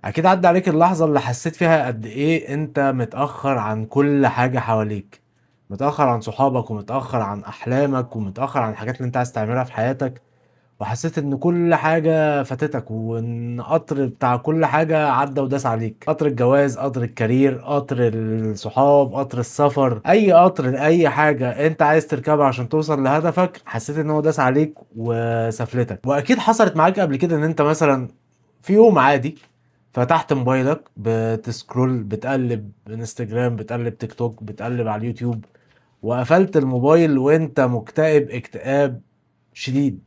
اكيد عدى عليك اللحظة اللي حسيت فيها قد ايه انت متأخر عن كل حاجة حواليك، متأخر عن صحابك ومتأخر عن احلامك ومتأخر عن الحاجات اللي انت عايز تعملها في حياتك، وحسيت ان كل حاجة فاتتك وان قطر بتاع كل حاجة عدى وداس عليك. قطر الجواز، قطر الكارير، قطر الصحاب، قطر السفر، اي قطر، اي حاجة انت عايز تركبها عشان توصل لهدفك، حسيت ان هو داس عليك وسفلتك. واكيد حصلت معاك قبل كده ان انت مثلا في يوم عادي فتحت موبايلك بتسكرول، بتقلب انستجرام، بتقلب تيك توك، بتقلب على اليوتيوب، وقفلت الموبايل وانت مكتئب اكتئاب شديد.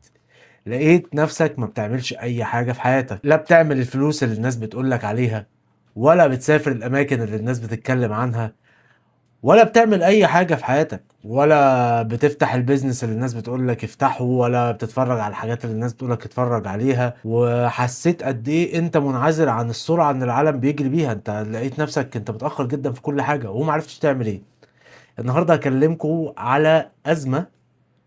لقيت نفسك ما بتعملش اي حاجة في حياتك، لا بتعمل الفلوس اللي الناس بتقولك عليها، ولا بتسافر الاماكن اللي الناس بتتكلم عنها، ولا بتعمل اي حاجة في حياتك، ولا بتفتح البيزنس اللي الناس بتقولك افتحه، ولا بتتفرج على الحاجات اللي الناس بتقولك اتفرج عليها. وحسيت قد ايه انت منعزل عن السرعة اللي العالم بيجري بيها. انت لقيت نفسك انت متأخر جدا في كل حاجة ومعرفتش تعمل ايه. النهاردة هكلمكم على أزمة،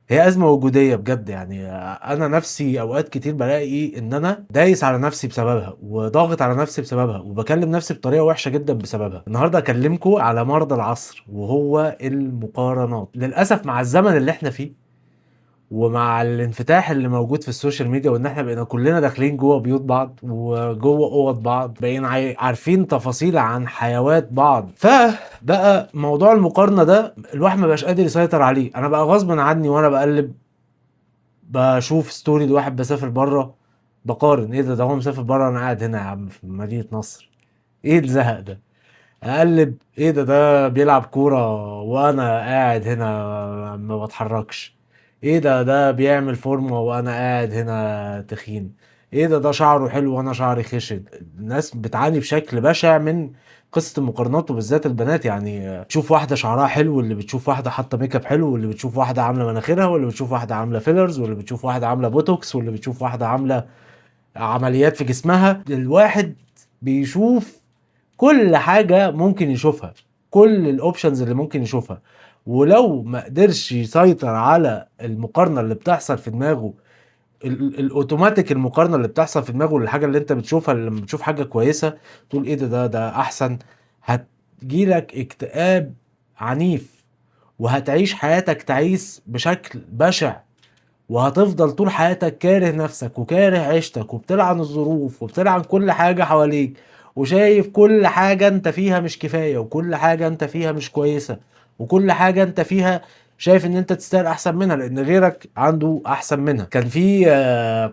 هي أزمة وجودية بجد. يعني أنا نفسي أوقات كتير بلاقي إن أنا دايس على نفسي بسببها وضاغط على نفسي بسببها وبكلم نفسي بطريقة وحشة جدا بسببها. النهاردة أكلمكم على مرض العصر وهو المقارنات. للأسف مع الزمن اللي احنا فيه ومع الانفتاح اللي موجود في السوشيال ميديا، وان احنا بقينا كلنا داخلين جوه بيوت بعض وجوه اوض بعض، بقينا عارفين تفاصيل عن حيوات بعض، فبقى موضوع المقارنة ده الواحد ما بقاش قادر يسيطر عليه. انا بقى غصب عني وانا بقلب بشوف ستوري لواحد بسافر بره، بقارن ايه ده هو مسافر بره، انا قاعد هنا يا عم في مدينة نصر، ايه الزهق ده؟ اقلب ايه ده بيلعب كورة وانا قاعد هنا ما بتحركش، ايه ده بيعمل فورمة وانا قاعد هنا تخين، ايه ده شعره حلو وانا شعري خشن. الناس بتعاني بشكل بشع من قصة المقارنات، وبالذات البنات. يعني تشوف واحدة شعرها حلو، واللي بتشوف واحدة حاطة ميك اب حلو، واللي بتشوف واحدة عاملة مناخيرها، واللي بتشوف واحدة عاملة فيلرز، واللي بتشوف واحدة عاملة بوتوكس، واللي بتشوف واحدة عاملة عمليات في جسمها. الواحد بيشوف كل حاجة ممكن يشوفها، كل الاوبشنز اللي ممكن يشوفها، ولو ما قدرش يسيطر على المقارنة اللي بتحصل في دماغه، الاوتوماتيك المقارنة اللي بتحصل في دماغه للحاجة اللي انت بتشوفها، لما بتشوف حاجة كويسة تقول ايه ده احسن، هتجيلك اكتئاب عنيف، وهتعيش حياتك تعيس بشكل بشع، وهتفضل طول حياتك كاره نفسك وكاره عيشتك وبتلعن الظروف وبتلعن كل حاجة حواليك، وشايف كل حاجة انت فيها مش كفاية، وكل حاجة انت فيها مش كويسة، وكل حاجة انت فيها شايف ان انت تستاهل احسن منها لان غيرك عنده احسن منها. كان في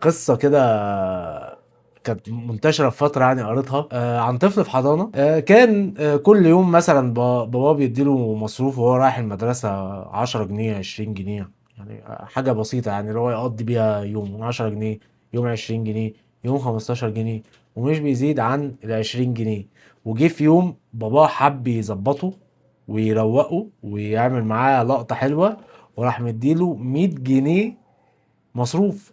قصة كده كانت منتشرة في فترة، يعني قريتها عن طفل في حضانة. كان كل يوم مثلا باباه بيديله مصروف وهو رايح المدرسة 10 جنيه 20 جنيه، يعني حاجة بسيطة، يعني اللي هو يقضي بيها يوم 10 جنيه، يوم 20 جنيه، يوم 15 جنيه، ومش بيزيد عن ال20 جنيه. وجه في يوم باباه حب يظبطه ويروقه ويعمل معاه لقطة حلوة، وراح مديله 100 جنيه مصروف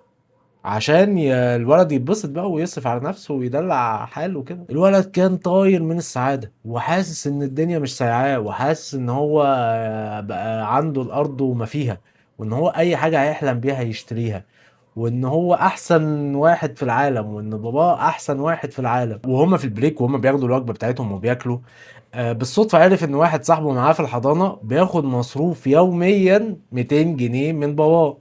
عشان الولد يتبسط بقى ويصرف على نفسه ويدلع حاله كده. الولد كان طاير من السعادة وحاسس ان الدنيا مش سايعاه، وحاسس ان هو بقى عنده الارض وما فيها، وان هو اي حاجة هيحلم بيها يشتريها، وان هو احسن واحد في العالم، وان باباه احسن واحد في العالم. وهما في البريك وهما بياخدوا الوجبة بتاعتهم وبياكلوا، بالصدفة عرف ان واحد صاحبه معاه في الحضانة بياخد مصروف يوميا 200 جنيه من باباه.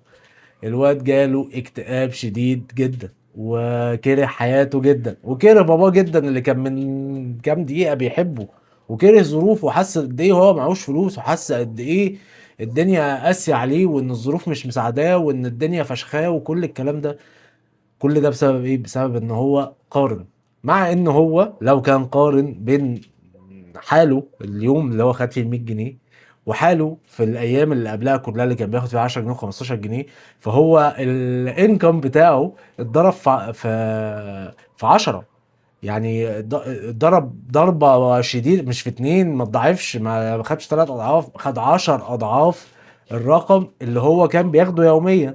الواد جاله اكتئاب شديد جدا وكره حياته جدا وكره باباه جدا اللي كان من كام دقيقة بيحبه، وكره ظروفه، وحس قد ايه هو معهوش فلوس، وحس قد ايه الدنيا قاسية عليه، وان الظروف مش مساعداه، وان الدنيا فشخاه، وكل الكلام ده. كل ده بسبب ايه؟ بسبب ان هو قارن. مع ان هو لو كان قارن بين حاله اليوم اللي هو خد فيه ال 100 جنيه وحاله في الايام اللي قبلها كلها اللي كان بياخد فيها 10 جنيه و15 جنيه، فهو الانكم بتاعه اتضرب في 10. يعني ضرب ضربة شديدة، مش في اتنين، ما تضاعفش، ما خدش 3 اضعاف، خد 10 اضعاف الرقم اللي هو كان بياخده يوميا.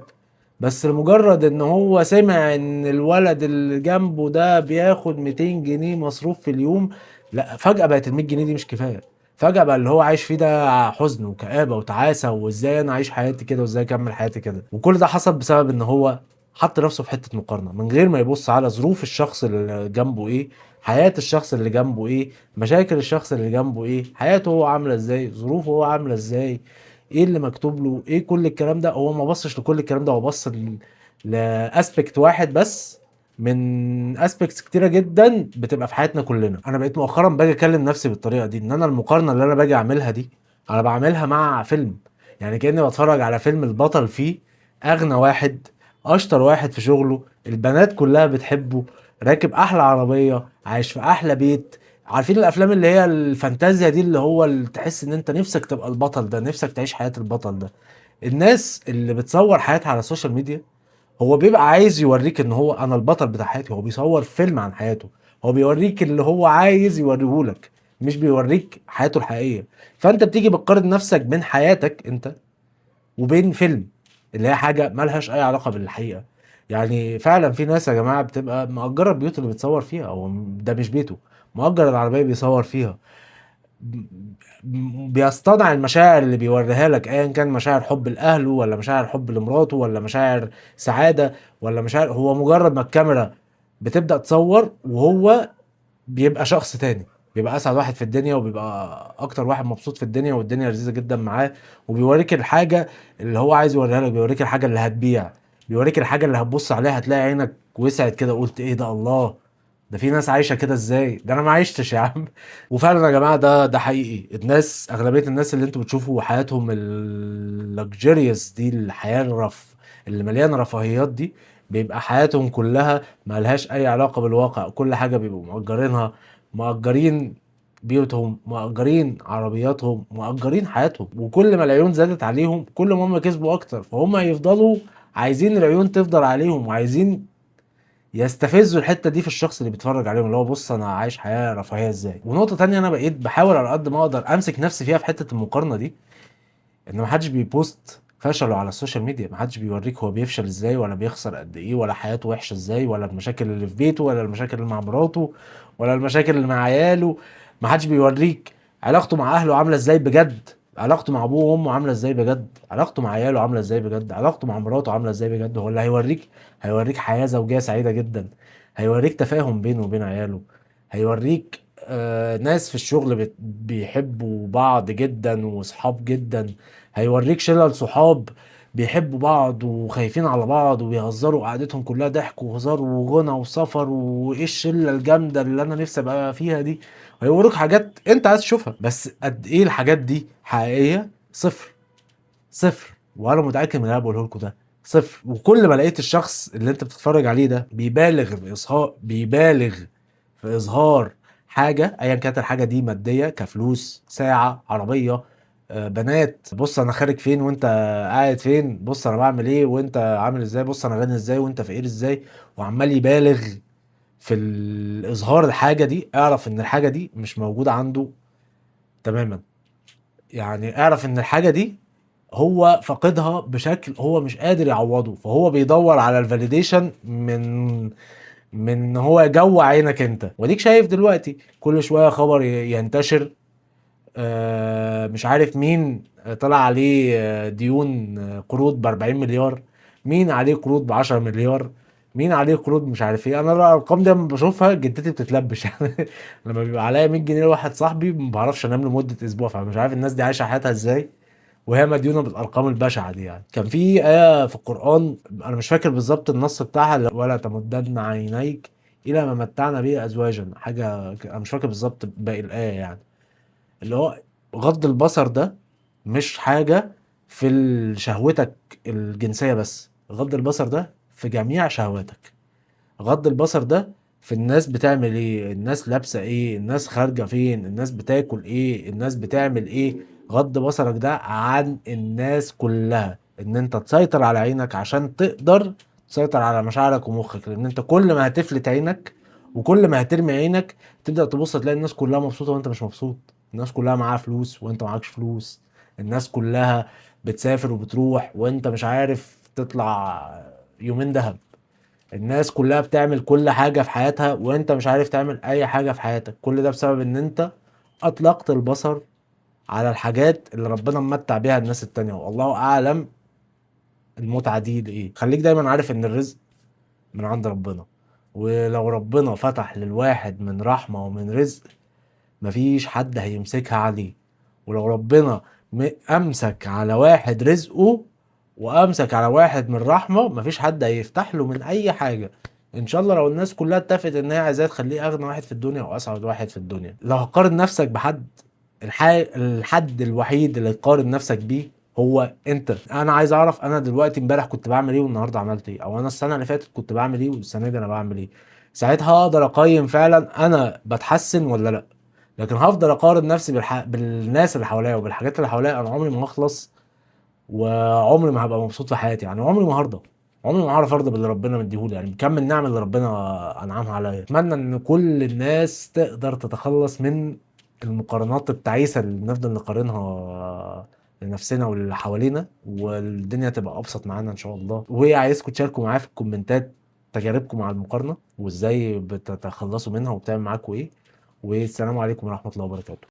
بس لمجرد ان هو سمع ان الولد اللي جنبه ده بياخد 200 جنيه مصروف في اليوم، لا فجأة بقت ال 100 جنيه دي مش كفاية. فجأة بقى اللي هو عايش فيه ده حزن وكآبة وتعاسة، وازاي انا عايش حياتي كده، وازاي اكمل حياتي كده. وكل ده حصل بسبب ان هو حط نفسه في حتة مقارنة من غير ما يبص على ظروف الشخص اللي جنبه ايه، حياة الشخص اللي جنبه ايه، مشاكل الشخص اللي جنبه ايه، حياته هو عاملة ازاي، ظروفه هو عاملة ازاي، ايه اللي مكتوب له ايه. كل الكلام ده هو ما بصش لكل الكلام ده، هو بص لاسبكت واحد بس من اسبكتس كتيرة جدا بتبقى في حياتنا كلنا. انا بقيت مؤخرا باجي اكلم نفسي بالطريقة دي، ان انا المقارنة اللي انا باجي اعملها دي انا بعملها مع فيلم. يعني كأني بتفرج على فيلم البطل فيه اغنى واحد، اشطر واحد في شغله، البنات كلها بتحبه، راكب احلى عربية، عايش في احلى بيت. عارفين الافلام اللي هي الفانتازيا دي، اللي هو اللي تحس ان انت نفسك تبقى البطل ده، نفسك تعيش حياة البطل ده. الناس اللي بتصور حياتها على السوشيال ميديا هو بيبقى عايز يوريك ان هو انا البطل بتاع حياتي، هو بيصور فيلم عن حياته، هو بيوريك اللي هو عايز يوريهولك، مش بيوريك حياته الحقيقية. فانت بتيجي بتقارن نفسك بين حياتك انت وبين فيلم، اللي هي حاجه مالهاش اي علاقه بالحقيقه. يعني فعلا في ناس يا جماعه بتبقى مأجره البيوت اللي بتصور فيها، او ده مش بيته، مأجر العربيه بيصور فيها، بيصطنع المشاعر اللي بيوريها لك، ايا كان مشاعر حب لاهله ولا مشاعر حب لمراته ولا مشاعر سعاده ولا مشاعر، هو مجرد ما الكاميرا بتبدأ تصور وهو بيبقى شخص تاني، بيبقى اسعد واحد في الدنيا، وبيبقى اكتر واحد مبسوط في الدنيا، والدنيا لذيذه جدا معاه. وبيوريك الحاجه اللي هو عايز يوريها لك، بيوريك الحاجه اللي هتبيع، بيوريك الحاجه اللي هتبص عليها هتلاقي عينك وسعت كده وقلت ايه ده، الله، ده في ناس عايشه كده ازاي، ده انا ما عشتش يا عم. وفعلا يا جماعه ده حقيقي. الناس، اغلبيه الناس اللي انتوا بتشوفوا حياتهم اللكجيريوس دي، الحياه اللي مليانه رفاهيات دي، بيبقى حياتهم كلها ملهاش اي علاقه بالواقع. كل حاجه بيبقوا مأجرينها، مأجرين بيوتهم، مأجرين عربياتهم، مأجرين حياتهم. وكل ما العيون زادت عليهم كل ما هم كسبوا اكتر، فهم يفضلوا عايزين العيون تفضل عليهم، وعايزين يستفزوا الحته دي في الشخص اللي بيتفرج عليهم، اللي هو بص انا عايش حياه رفاهيه ازاي. ونقطه تانية انا بقيت بحاول على قد ما اقدر امسك نفسي فيها في حته المقارنه دي، ان محدش بيبوست فشله على السوشيال ميديا، محدش بيوريك هو بيفشل ازاي، ولا بيخسر قد ايه، ولا حياته وحشه ازاي، ولا المشاكل اللي في بيته، ولا المشاكل اللي مع مراته، ولا المشاكل اللي مع عياله. محدش بيوريك علاقته مع اهله عامله ازاي بجد، علاقته مع ابوه وامه عامله ازاي بجد، علاقته مع عياله عامله ازاي بجد، علاقته مع مراته عامله ازاي بجد. هو اللي هيوريك حياه زوجيه سعيده جدا، هيوريك تفاهم بينه وبين عياله، هيوريك ناس في الشغل بيحبوا بعض جدا وصحاب جدا، هيوريك شلل صحاب بيحبوا بعض وخايفين على بعض وبيهزروا، قعدتهم كلها ضحك وهزار وغنى وسفر، وايه الشله الجامده اللي انا نفسي ابقى فيها دي. هيوريك حاجات انت عايز تشوفها، بس قد ايه الحاجات دي حقيقيه؟ صفر. صفر، وانا متاكد من اللي انا بقوله لكم ده صفر. وكل ما لقيت الشخص اللي انت بتتفرج عليه ده بيبالغ في اظهار حاجه، ايا كانت الحاجه دي ماديه كفلوس، ساعه، عربيه، بنات، بص انا خارج فين وانت قاعد فين، بص انا بعمل ايه وانت عامل ازاي، بص انا غني ازاي وانت فقير ازاي، وعمال يبالغ في الاظهار الحاجه دي، اعرف ان الحاجه دي مش موجوده عنده تماما. يعني اعرف ان الحاجه دي هو فاقدها بشكل هو مش قادر يعوضه، فهو بيدور على الفاليديشن من ان هو يجوع عينك انت. وديك شايف دلوقتي كل شويه خبر ينتشر، مش عارف مين طلع عليه ديون، قروض ب 40 مليار، مين عليه قروض ب 10 مليار، مين عليه قروض مش عارف ايه. انا الارقام دي لما بشوفها جدتي بتتلبش يعني. لما بيبقى عليا 100 جنيه لواحد صاحبي ما بعرفش انام لمده اسبوع، فمش عارف الناس دي عايشه حياتها ازاي وهي مديونه بالارقام البشعه دي. يعني كان في ايه في القران، انا مش فاكر بالظبط النص بتاعها، ولا تمدن عينيك الى ما متعنا به ازواجا، حاجه انا مش فاكر بالظبط باقي الايه يعني. اللي هو غض البصر ده مش حاجة في شهوتك الجنسية بس، غض البصر ده في جميع شهواتك. غض البصر ده في الناس بتعمل ايه، الناس لابسة ايه، الناس خارجة فين، الناس بتاكل ايه، الناس بتعمل ايه. غض بصرك ده عن الناس كلها، ان انت تسيطر على عينك عشان تقدر تسيطر على مشاعرك ومخك. لان انت كل ما هتفلت عينك وكل ما هترمي عينك تبدأ تبص تلاقي الناس كلها مبسوطة وانت مش مبسوط، الناس كلها معاها فلوس وانت معاكش فلوس، الناس كلها بتسافر وبتروح وانت مش عارف تطلع يومين دهب، الناس كلها بتعمل كل حاجة في حياتها وانت مش عارف تعمل اي حاجة في حياتك. كل ده بسبب ان انت اطلقت البصر على الحاجات اللي ربنا ممتع بيها الناس التانية، والله اعلم المتعة دي لإيه. خليك دايما عارف ان الرزق من عند ربنا، ولو ربنا فتح للواحد من رحمة ومن رزق مفيش حد هيمسكها عليه. ولو ربنا امسك على واحد رزقه وامسك على واحد من رحمه مفيش حد هيفتح له من اي حاجه. ان شاء الله لو الناس كلها اتفقت ان هي عايزاه تخليه اغنى واحد في الدنيا واسعد واحد في الدنيا، لو هتقارن نفسك بحد، الحد الوحيد اللي تقارن نفسك بيه هو انت. انا عايز اعرف انا دلوقتي امبارح كنت بعمل ايه والنهارده عملت ايه، او انا السنه اللي فاتت كنت بعمل ايه والسنه دي انا بعمل ايه. ساعتها اقدر اقيم فعلا انا بتحسن ولا لا. لكن هفضل اقارن نفسي بالناس اللي حواليا وبالحاجات اللي حواليا، انا عمري ما هخلص وعمري ما هبقى مبسوط في حياتي. يعني عمري ما هرضى، عمري ما هعرف ارضى باللي ربنا مديهولي، يعني بكم النعم اللي ربنا انعمها عليا. اتمنى ان كل الناس تقدر تتخلص من المقارنات التعيسة اللي بنفضل نقارنها لنفسنا واللي حوالينا، والدنيا تبقى ابسط معانا ان شاء الله. وعايزكم تشاركوا معايا في الكومنتات تجاربكم مع المقارنة وازاي بتتخلصوا منها وبتعمل معاكم ايه. والسلام عليكم ورحمة الله وبركاته.